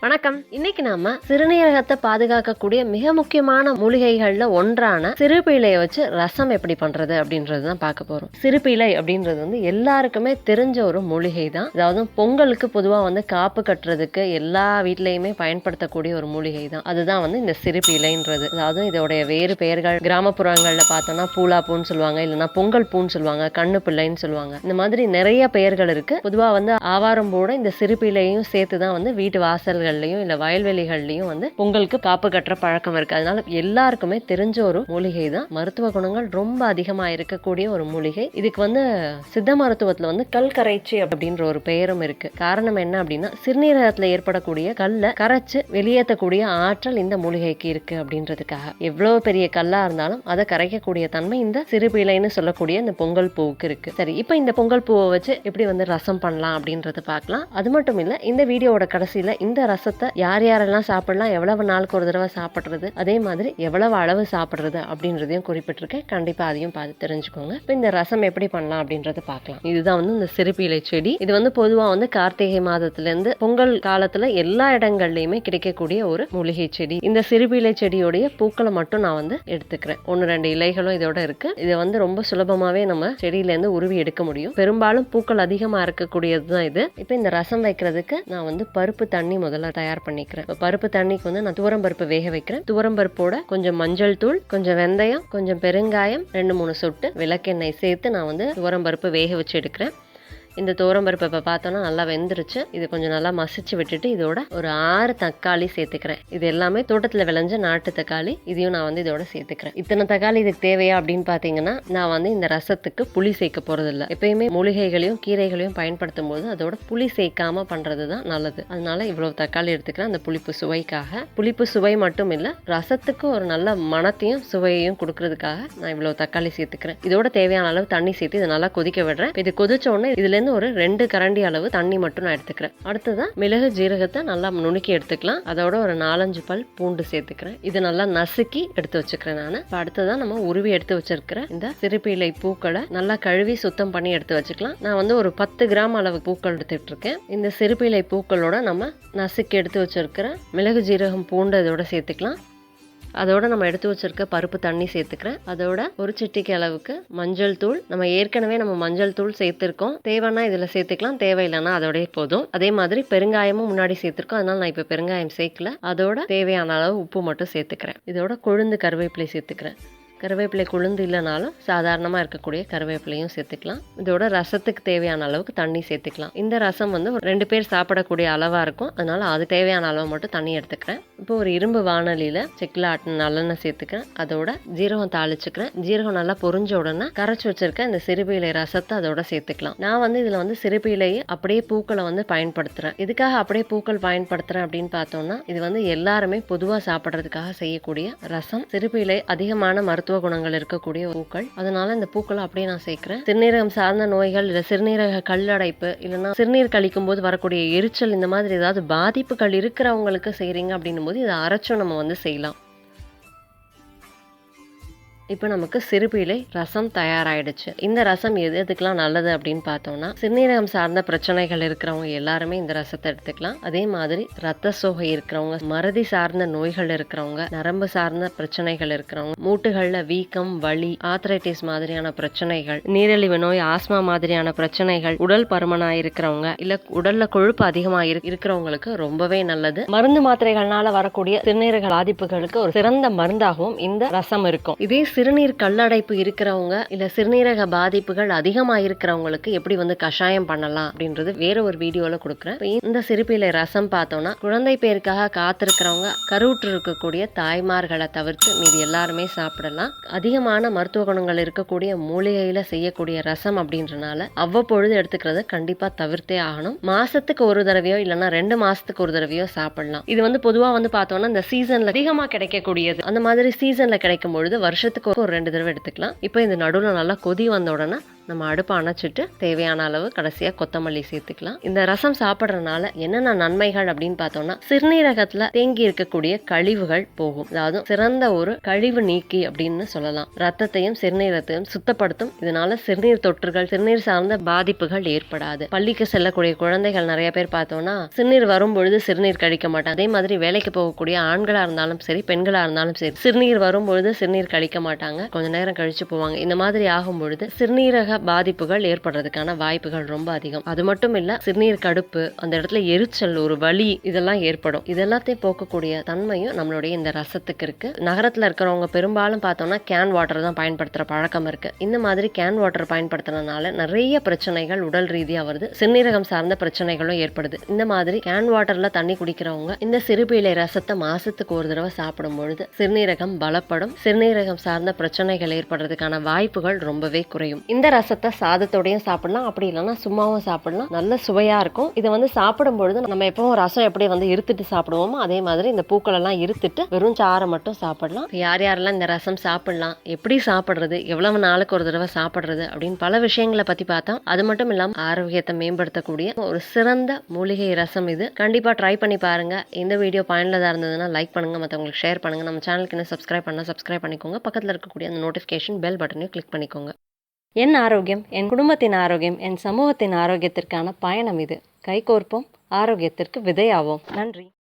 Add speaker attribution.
Speaker 1: வணக்கம். இன்னைக்கு நாம சிறுநீரகத்தை பாதுகாக்கக்கூடிய மிக முக்கியமான மூலிகைகள்ல ஒன்றான சிறுபீளையை வச்சு ரசம் எப்படி பண்றது அப்படின்றது தான் பார்க்க போறோம். சிறுபீளை அப்படின்றது வந்து எல்லாருக்குமே தெரிஞ்ச ஒரு மூலிகை தான். அதாவது பொங்கலுக்கு பொதுவா வந்து காப்பு கட்டுறதுக்கு எல்லா வீட்லயுமே பயன்படுத்தக்கூடிய ஒரு மூலிகை தான். அதுதான் வந்து இந்த சிறுபீளைன்றது. அதாவது இதோடைய வேறு பெயர்கள் கிராமப்புறங்கள்ல பார்த்தோம்னா பூலா பூன்னு சொல்லுவாங்க, இல்லைன்னா பொங்கல் பூன்னு சொல்லுவாங்க, கண்ணு பிள்ளைன்னு சொல்லுவாங்க. இந்த மாதிரி நிறைய பெயர்கள் இருக்கு. பொதுவா வந்து ஆவாரம் போட இந்த சிறுபீளையும் சேர்த்துதான் வந்து வீட்டு வாசல்கள் இல்ல வயல்வெளிகள்லயும் வந்து பொங்கலுக்கு காப்பு கட்டுற பழக்கம் இருக்கு. அதனால எல்லாருக்குமே தெரிஞ்ச ஒரு மூலிகை தான். மருத்துவ குணங்கள் ரொம்ப அதிகமா இருக்கக்கூடிய ஒரு மூலிகை. இதுக்கு வந்து சித்த மருத்துவத்துல வந்து கல் கரைச்சி அப்படின்ற ஒரு பெயரும் இருக்கு. காரணம் என்ன அப்படின்னா சிறுநீரகத்துல ஏற்படக்கூடிய கல்லை கரைச்சு வெளியேற்றக்கூடிய ஆற்றல் இந்த மூலிகைக்கு இருக்கு அப்படின்றதுக்காக. எவ்வளவு பெரிய கல்லா இருந்தாலும் அதை கரைக்கக்கூடிய தன்மை இந்த சிறுபீளைன்னு சொல்லக்கூடிய இந்த பொங்கல் பூவுக்கு இருக்கு. சரி, இப்ப இந்த பொங்கல் பூவை வச்சு எப்படி வந்து ரசம் பண்ணலாம் அப்படின்றத பார்க்கலாம். அது மட்டும் இல்ல, இந்த வீடியோவோட கடைசியில இந்த ரசத்தை யார் யாரெல்லாம் சாப்பிடலாம், எவ்வளவு நாளுக்கு ஒரு தடவை சாப்பிடுறது, அதே மாதிரி எவ்வளவு அளவு சாப்பிடுறது அப்படின்றதையும் குறிப்பிட்டிருக்கேன். கண்டிப்பா அதையும் பார்த்து தெரிஞ்சுக்கோங்க. இப்போ இந்த ரசம் எப்படி பண்ணலாம் அப்படின்றத பார்க்கலாம். இதுதான் வந்து இந்த சிறுபீளை செடி. இது வந்து பொதுவா வந்து கார்த்திகை மாதத்துல இருந்து பொங்கல் காலத்துல எல்லா இடங்கள்லயுமே கிடைக்கக்கூடிய ஒரு மூலிகை செடி. இந்த சிறுபீளை செடியோடைய பூக்களை மட்டும் நான் வந்து எடுத்துக்கிறேன். 1-2 இலைகளும் இதோட இருக்கு. இதை வந்து ரொம்ப சுலபமாவே நம்ம செடியில இருந்து உருவி எடுக்க முடியும். பெரும்பாலும் பூக்கள் அதிகமா இருக்கக்கூடியதுதான் இது. இப்போ இந்த ரசம் வைக்கிறதுக்கு நான் வந்து பருப்பு தண்ணி முதல்ல தயார் பண்ணிக்கிறேன். பருப்பு தண்ணிக்கு வந்து நான் துவரம் பருப்பு வேக வைக்கிறேன். துவரம் பருப்போட கொஞ்சம் மஞ்சள் தூள், கொஞ்சம் வெந்தயம், கொஞ்சம் பெருங்காயம், 2-3 சொட்டு விளக்கெண்ணெய் சேர்த்து நான் வந்து துவரம் பருப்பு வேக வச்சு எடுக்கிறேன். இந்த துவரம்பருப்பு இப்போ பார்த்தோன்னா நல்லா வெந்துருச்சு. இது கொஞ்சம் நல்லா மசிச்சு விட்டுட்டு இதோட ஒரு 6 தக்காளி சேர்த்துக்கிறேன். இது எல்லாமே தோட்டத்தில் விளைஞ்ச நாட்டு தக்காளி. இதையும் நான் வந்து இதோட சேர்த்துக்கிறேன். இத்தனை தக்காளி இதுக்கு தேவையா அப்படின்னு பார்த்தீங்கன்னா, நான் வந்து இந்த ரசத்துக்கு புளி சேர்க்க போறது இல்லை. எப்பயுமே மூலிகைகளையும் கீரைகளையும் பயன்படுத்தும் போது அதோட புளி சேர்க்காம பண்றது தான் நல்லது. அதனால இவ்வளவு தக்காளி எடுத்துக்கிறேன். அந்த புளிப்பு சுவைக்காக. புளிப்பு சுவை மட்டும் இல்லை, ரசத்துக்கு ஒரு நல்ல மணத்தையும் சுவையையும் கொடுக்கறதுக்காக நான் இவ்வளவு தக்காளி சேர்த்துக்கிறேன். இதோட தேவையான அளவு தண்ணி சேர்த்து இதை நல்லா கொதிக்க விடுறேன். இது கொதிச்ச உடனே இதுல ஒரு 2 கரண்டி அளவு தண்ணி மட்டும் நான் எடுத்துக்கிறேன். அடுத்ததான் மிளகு ஜீரகத்தை நல்லா நுணுக்கி எடுத்துக்கலாம். அதோட ஒரு 4-5 பல் பூண்டு சேர்த்துக்கிறேன். இது நல்லா நசுக்கி எடுத்து வச்சுக்கிறேன் நான். அடுத்ததான் நம்ம உருவி எடுத்து வச்சிருக்கிற இந்த சிறுபீளை பூக்களை நல்லா கழுவி சுத்தம் பண்ணி எடுத்து வச்சுக்கலாம். நான் வந்து ஒரு 10 கிராம் அளவு பூக்கள் எடுத்துட்டு இருக்கேன். இந்த சிறுபீளை பூக்களோட நம்ம நசுக்கி எடுத்து வச்சிருக்கிற மிளகு ஜீரகம் பூண்டு இதோட சேர்த்துக்கலாம். அதோட நம்ம எடுத்து வச்சிருக்க பருப்பு தண்ணி சேர்த்துக்கிறேன். அதோட ஒரு சிட்டிக்கு அளவுக்கு மஞ்சள் தூள். நம்ம ஏற்கனவே மஞ்சள் தூள் சேர்த்திருக்கோம். தேவைன்னா இதுல சேர்த்துக்கலாம், தேவையில்லைன்னா அதோடய போதும். அதே மாதிரி பெருங்காயமும் முன்னாடி சேர்த்திருக்கோம். அதனால நான் இப்ப பெருங்காயம் சேர்க்கல. அதோட தேவையான அளவு உப்பு மட்டும் சேர்த்துக்கிறேன். இதோட கொழுந்து கருவேப்பிலை சேர்த்துக்கிறேன். கருவேப்பிலை கொழுந்து இல்லைனாலும் சாதாரணமாக இருக்கக்கூடிய கருவேப்பிலையும் சேர்த்துக்கலாம். இதோட ரசத்துக்கு தேவையான அளவுக்கு தண்ணி சேர்த்துக்கலாம். இந்த ரசம் வந்து ஒரு 2 பேர் சாப்பிடக்கூடிய அளவாக இருக்கும். அதனால அது தேவையான அளவு மட்டும் தண்ணி எடுத்துக்கிறேன். இப்போ ஒரு இரும்பு வானலியில் செக்கில் ஆட்டின நல்லெண்ணெய் சேர்த்துக்கிறேன். அதோட ஜீரகம் தாளிச்சுக்கிறேன். ஜீரகம் நல்லா பொரிஞ்ச உடனே கரைச்சி வச்சிருக்க இந்த சிறுபீளை ரசத்தை அதோட சேர்த்துக்கலாம். நான் வந்து இதில் வந்து சிறுபீளையை அப்படியே பூக்களை வந்து பயன்படுத்துகிறேன். இதுக்காக அப்படியே பூக்கள் பயன்படுத்துகிறேன் அப்படின்னு பார்த்தோம்னா, இது வந்து எல்லாருமே பொதுவாக சாப்பிட்றதுக்காக செய்யக்கூடிய ரசம். சிறுபீளை அதிகமான மருத்துவ குணங்கள் இருக்கக்கூடிய பூக்கள். அதனால இந்த பூக்களை அப்படியே நான் சேர்க்கிறேன். சிறுநீரகம் சார்ந்த நோய்கள், இல்ல சிறுநீரக கல்லடைப்பு, இல்லைன்னா சிறுநீர் கழிக்கும் போது வரக்கூடிய எரிச்சல், இந்த மாதிரி ஏதாவது பாதிப்புகள் இருக்கிறவங்களுக்கு செய்றீங்க அப்படின்னும் போது இதை அரைச்சும் நம்ம வந்து செய்யலாம். இப்போ நமக்கு சிறுபீளை ரசம் தயாராயிடுச்சு. இந்த ரசம் எதுக்கெல்லாம் நல்லது அப்படின்னு பார்த்தோம்னா, சிறுநீரகம் சார்ந்த பிரச்சனைகள் இருக்கிறவங்க எல்லாருமே இந்த ரசத்தை எடுத்துக்கலாம். அதே மாதிரி ரத்த சோகை இருக்கிறவங்க, மறதி சார்ந்த நோய்கள் இருக்கிறவங்க, நரம்பு சார்ந்த பிரச்சனைகள் இருக்கிறவங்க, மூட்டுகள்ல வீக்கம், வலி, ஆர்த்ரைட்டிஸ் மாதிரியான பிரச்சனைகள், நீரிழிவு நோய், ஆஸ்மா மாதிரியான பிரச்சனைகள், உடல் பருமனா இருக்கிறவங்க, இல்ல உடல்ல கொழுப்பு அதிகமா இருக்கிறவங்களுக்கு ரொம்பவே நல்லது. மருந்து மாத்திரைகள்னால வரக்கூடிய சிறுநீரக பாதிப்புகளுக்கு ஒரு சிறந்த மருந்தாகவும் இந்த ரசம் இருக்கும். இதே சிறுநீர் கல்லடைப்பு இருக்கிறவங்க, இல்ல சிறுநீரக பாதிப்புகள் அதிகமா இருக்கிறவங்களுக்கு எப்படி வந்து கஷாயம் பண்ணலாம் அப்படின்றது வேற ஒரு வீடியோல கொடுக்குறேன். இந்த சிறுபீளை ரசம் பார்த்தோம்னா, குழந்தை பேருக்காக காத்திருக்கிறவங்க, கருவுற்று இருக்கக்கூடிய தாய்மார்களை தவிர்த்து மீது எல்லாருமே சாப்பிடலாம். அதிகமான மருத்துவ குணங்கள் இருக்கக்கூடிய மூலிகையில செய்யக்கூடிய ரசம் அப்படின்றனால அவ்வப்பொழுது எடுத்துக்கிறத கண்டிப்பா தவிர்த்தே ஆகணும். மாசத்துக்கு ஒரு தடவையோ இல்லைன்னா 2 மாசத்துக்கு ஒரு தடவையோ சாப்பிடலாம். இது வந்து பொதுவா வந்து பார்த்தோம்னா இந்த சீசன்ல அதிகமா கிடைக்கக்கூடியது. அந்த மாதிரி சீசன்ல கிடைக்கும் பொழுது வருஷத்துக்கு ஒரு 2 தடவை எடுத்துக்கலாம். இப்போ இந்த நடுவில் நல்லா கொதி வந்த உடனே நம்ம அடுப்பை அணைச்சிட்டு தேவையான அளவு கடைசியாக கொத்தமல்லி சேர்த்துக்கலாம். இந்த ரசம் சாப்பிட்றதுனால என்னென்ன நன்மைகள் அப்படின்னு பார்த்தோம்னா, சிறுநீரகத்தில் தேங்கி இருக்கக்கூடிய கழிவுகள் போகும். அதாவது சிறந்த ஒரு கழிவு நீக்கி அப்படின்னு சொல்லலாம். ரத்தத்தையும் சிறுநீரகத்தையும் சுத்தப்படுத்தும். இதனால சிறுநீர் தொற்றுகள், சிறுநீர் சார்ந்த பாதிப்புகள் ஏற்படாது. பள்ளிக்கு செல்லக்கூடிய குழந்தைகள் நிறைய பேர் பார்த்தோம்னா சிறுநீர் வரும்பொழுது சிறுநீர் கழிக்க மாட்டாங்க. அதே மாதிரி வேலைக்கு போகக்கூடிய ஆண்களா இருந்தாலும் சரி, பெண்களா இருந்தாலும் சரி, சிறுநீர் வரும்பொழுது சிறுநீர் கழிக்க மாட்டாங்க. கொஞ்ச நேரம் கழிச்சு போவாங்க. இந்த மாதிரி ஆகும் பொழுது சிறுநீரக பாதிப்புகள் ஏற்படுறதுக்கான வாய்ப்புகள் ரொம்ப அதிகம். அது மட்டும் இல்ல, சிறுநீர் கடுப்பு, அந்த இடத்துல எரிச்சல், ஒரு வலி, இதெல்லாம் ஏற்படும். இதெல்லாத்தையும் போக்கக்கூடிய தன்மையும் நம்மளுடைய இந்த ரசத்துக்கு இருக்கு. நகரத்துல இருக்கிறவங்க பெரும்பாலும் பார்த்தோம்னா கேன் வாட்டர் தான் பயன்படுத்துற பழக்கம் இருக்கு. இந்த மாதிரி கேன் வாட்டர் பயன்படுத்துறதுனால நிறைய பிரச்சனைகள் உடல் ரீதியா வருது. சிறுநீரகம் சார்ந்த பிரச்சனைகளும் ஏற்படுது. இந்த மாதிரி கேன் வாட்டர்ல தண்ணி குடிக்கிறவங்க இந்த சிறுபீளை ரசத்தை மாசத்துக்கு ஒரு தடவை சாப்பிடும் பொழுது சிறுநீரகம் பலப்படும். சிறுநீரகம் சார்ந்த பிரச்சனைகள் ஏற்படுறதுக்கான வாய்ப்புகள் ரொம்பவே குறையும். இந்த ரசத்தை சாதத்தோடையும் சாப்பிடலாம், அப்படி இல்லைன்னா சும்மாவும் சாப்பிடலாம். நல்ல சுவையா இருக்கும். இதை சாப்பிடும் பொழுது நம்ம எப்பவும் ரசம் எப்படி இருத்துட்டு சாப்பிடுவோமோ அதே மாதிரி இந்த பூக்கள் எல்லாம் இருத்துட்டு வெறும் சாறை மட்டும் சாப்பிடலாம். யார் யாரெல்லாம் இந்த ரசம் சாப்பிடலாம், எப்படி சாப்பிடுறது, எவ்வளவு நாளுக்கு ஒரு தடவை சாப்பிடுறது அப்படின்னு பல விஷயங்களை பத்தி பார்த்தோம். அது மட்டும் இல்லாம ஆரோக்கியத்தை மேம்படுத்தக்கூடிய ஒரு சிறந்த மூலிகை ரசம் இது. கண்டிப்பா ட்ரை பண்ணி பாருங்க. இந்த வீடியோ பயனுள்ளதா இருந்ததுன்னா லைக் பண்ணுங்க, மற்றவங்களுக்கு ஷேர் பண்ணுங்க. நம்ம சேனலுக்கு இன்னும் சப்ஸ்கிரைப் பண்ணிக்கோங்க. பக்கத்தில் இருக்கக்கூடிய அந்த நோட்டிஃபிகேஷன் பெல் பட்டனையும் கிளிக் பண்ணிக்கோங்க. என் ஆரோக்கியம், என் குடும்பத்தின் ஆரோக்கியம், என் சமூகத்தின் ஆரோக்கியத்திற்கான பயணம் இது. கைகோர்ப்போம், ஆரோக்கியத்திற்கு விதையாவோம். நன்றி.